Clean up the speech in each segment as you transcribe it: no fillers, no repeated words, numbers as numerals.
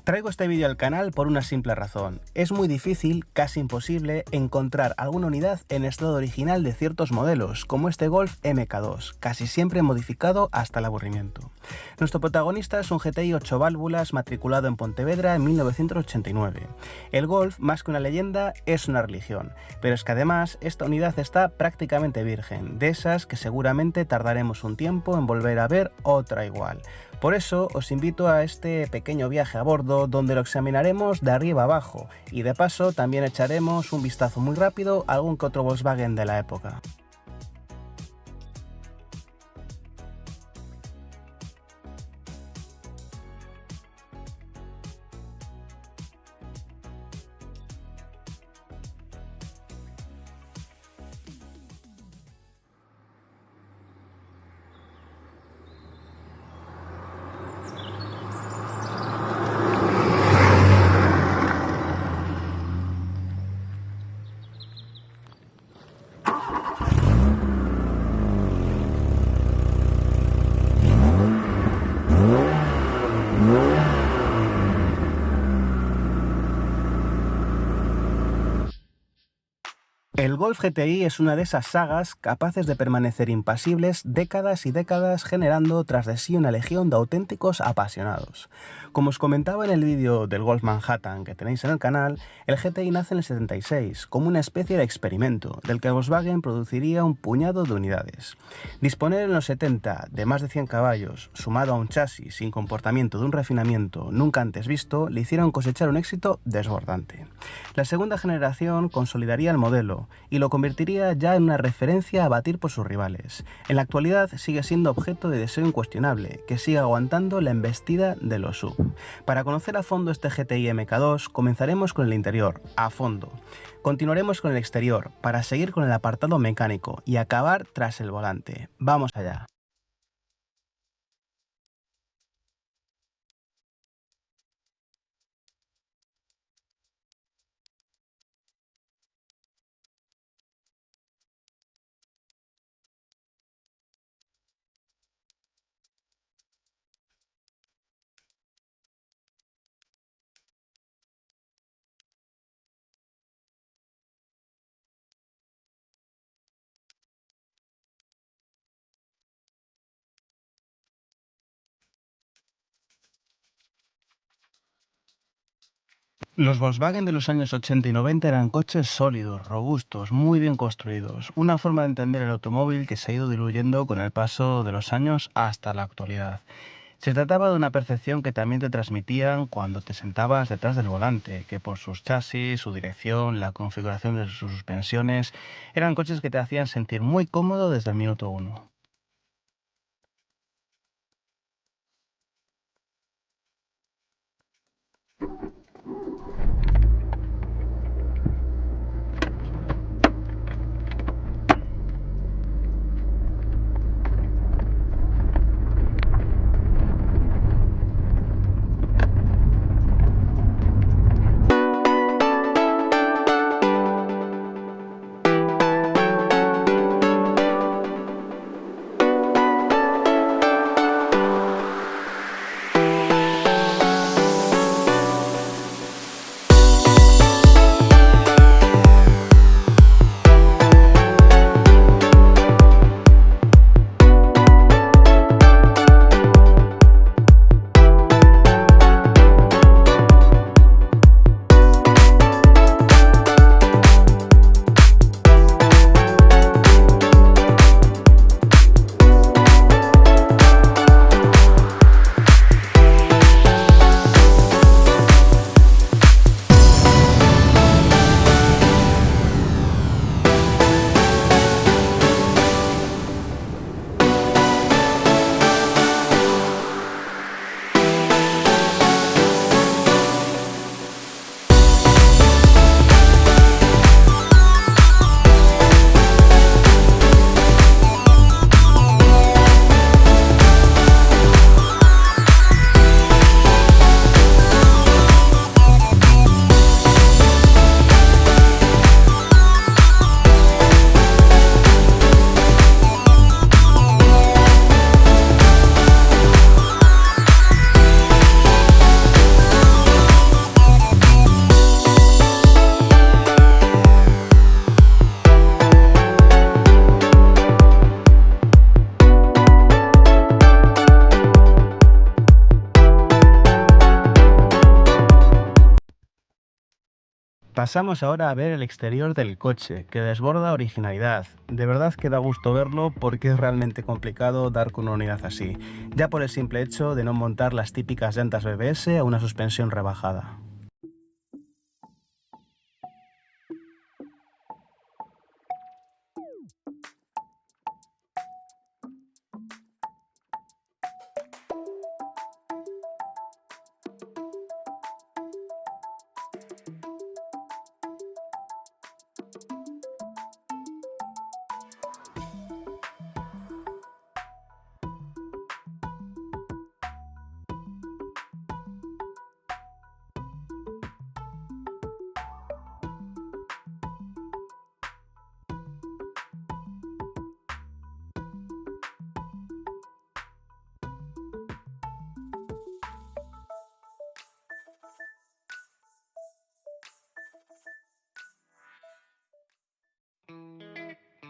Traigo este vídeo al canal por una simple razón. Es muy difícil, casi imposible, encontrar alguna unidad en estado original de ciertos modelos, como este Golf MK2, casi siempre modificado hasta el aburrimiento. Nuestro protagonista es un GTI 8 válvulas matriculado en Pontevedra en 1989. El Golf, más que una leyenda, es una religión, pero es que además esta unidad está prácticamente virgen, de esas que seguramente tardaremos un tiempo en volver a ver otra igual. Por eso os invito a este pequeño viaje a bordo donde lo examinaremos de arriba abajo y de paso también echaremos un vistazo muy rápido a algún que otro Volkswagen de la época. El Golf GTI es una de esas sagas capaces de permanecer impasibles décadas y décadas, generando tras de sí una legión de auténticos apasionados. Como os comentaba en el vídeo del Golf Manhattan que tenéis en el canal, el GTI nace en el 76 como una especie de experimento del que Volkswagen produciría un puñado de unidades. Disponer en los 70 de más de 100 caballos, sumado a un chasis sin comportamiento de un refinamiento nunca antes visto, le hicieron cosechar un éxito desbordante. La segunda generación consolidaría el modelo y lo convertiría ya en una referencia a batir por sus rivales. En la actualidad sigue siendo objeto de deseo incuestionable, que sigue aguantando la embestida de los SUV. Para conocer a fondo este GTI MK2, comenzaremos con el interior, a fondo. Continuaremos con el exterior, para seguir con el apartado mecánico y acabar tras el volante. ¡Vamos allá! Los Volkswagen de los años 80 y 90 eran coches sólidos, robustos, muy bien construidos, una forma de entender el automóvil que se ha ido diluyendo con el paso de los años hasta la actualidad. Se trataba de una percepción que también te transmitían cuando te sentabas detrás del volante, que por sus chasis, su dirección, la configuración de sus suspensiones, eran coches que te hacían sentir muy cómodo desde el minuto uno. Pasamos ahora a ver el exterior del coche, que desborda originalidad. De verdad que da gusto verlo porque es realmente complicado dar con una unidad así, ya por el simple hecho de no montar las típicas llantas BBS a una suspensión rebajada.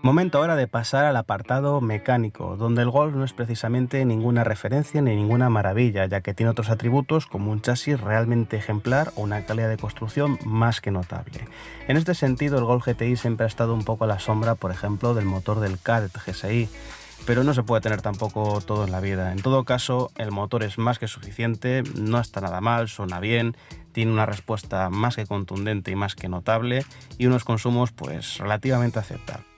Momento ahora de pasar al apartado mecánico, donde el Golf no es precisamente ninguna referencia ni ninguna maravilla, ya que tiene otros atributos como un chasis realmente ejemplar o una calidad de construcción más que notable. En este sentido, el Golf GTI siempre ha estado un poco a la sombra, por ejemplo, del motor del Cadet GSI, pero no se puede tener tampoco todo en la vida. En todo caso, el motor es más que suficiente, no está nada mal, suena bien, tiene una respuesta más que contundente y más que notable y unos consumos pues relativamente aceptables.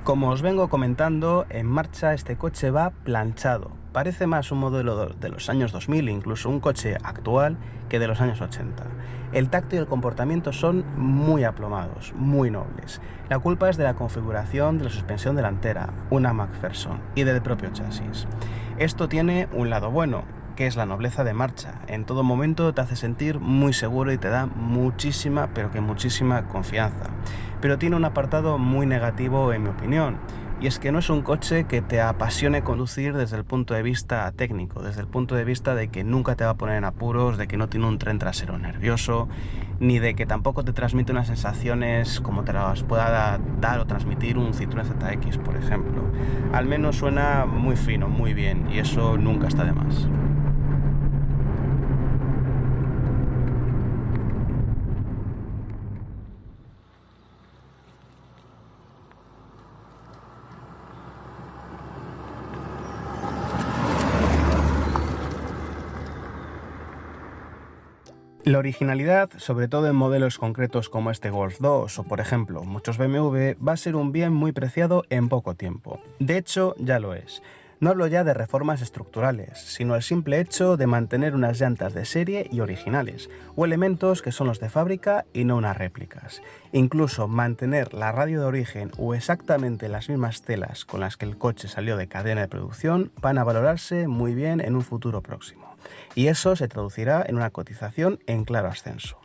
Como os vengo comentando, en marcha este coche va planchado. Parece más un modelo de los años 2000, incluso un coche actual, que de los años 80. El tacto y el comportamiento son muy aplomados, muy nobles. La culpa es de la configuración de la suspensión delantera, una McPherson, y del propio chasis. Esto tiene un lado bueno, que es la nobleza de marcha. En todo momento te hace sentir muy seguro y te da muchísima, pero que muchísima confianza. Pero tiene un apartado muy negativo en mi opinión, y es que no es un coche que te apasione conducir desde el punto de vista técnico, desde el punto de vista de que nunca te va a poner en apuros, de que no tiene un tren trasero nervioso, ni de que tampoco te transmite unas sensaciones como te las pueda dar o transmitir un Citroën ZX, por ejemplo. Al menos suena muy fino, muy bien, y eso nunca está de más. La originalidad, sobre todo en modelos concretos como este Golf 2 o por ejemplo muchos BMW, va a ser un bien muy preciado en poco tiempo. De hecho, ya lo es. No hablo ya de reformas estructurales, sino el simple hecho de mantener unas llantas de serie y originales, o elementos que son los de fábrica y no unas réplicas. Incluso mantener la radio de origen o exactamente las mismas telas con las que el coche salió de cadena de producción van a valorarse muy bien en un futuro próximo. Y eso se traducirá en una cotización en claro ascenso.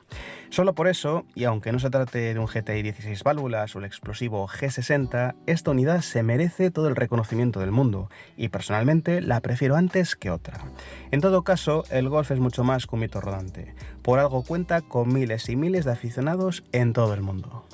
Solo por eso, y aunque no se trate de un GTI 16 válvulas o el explosivo G60, esta unidad se merece todo el reconocimiento del mundo, y personalmente la prefiero antes que otra. En todo caso, el Golf es mucho más que un mito rodante. Por algo cuenta con miles y miles de aficionados en todo el mundo.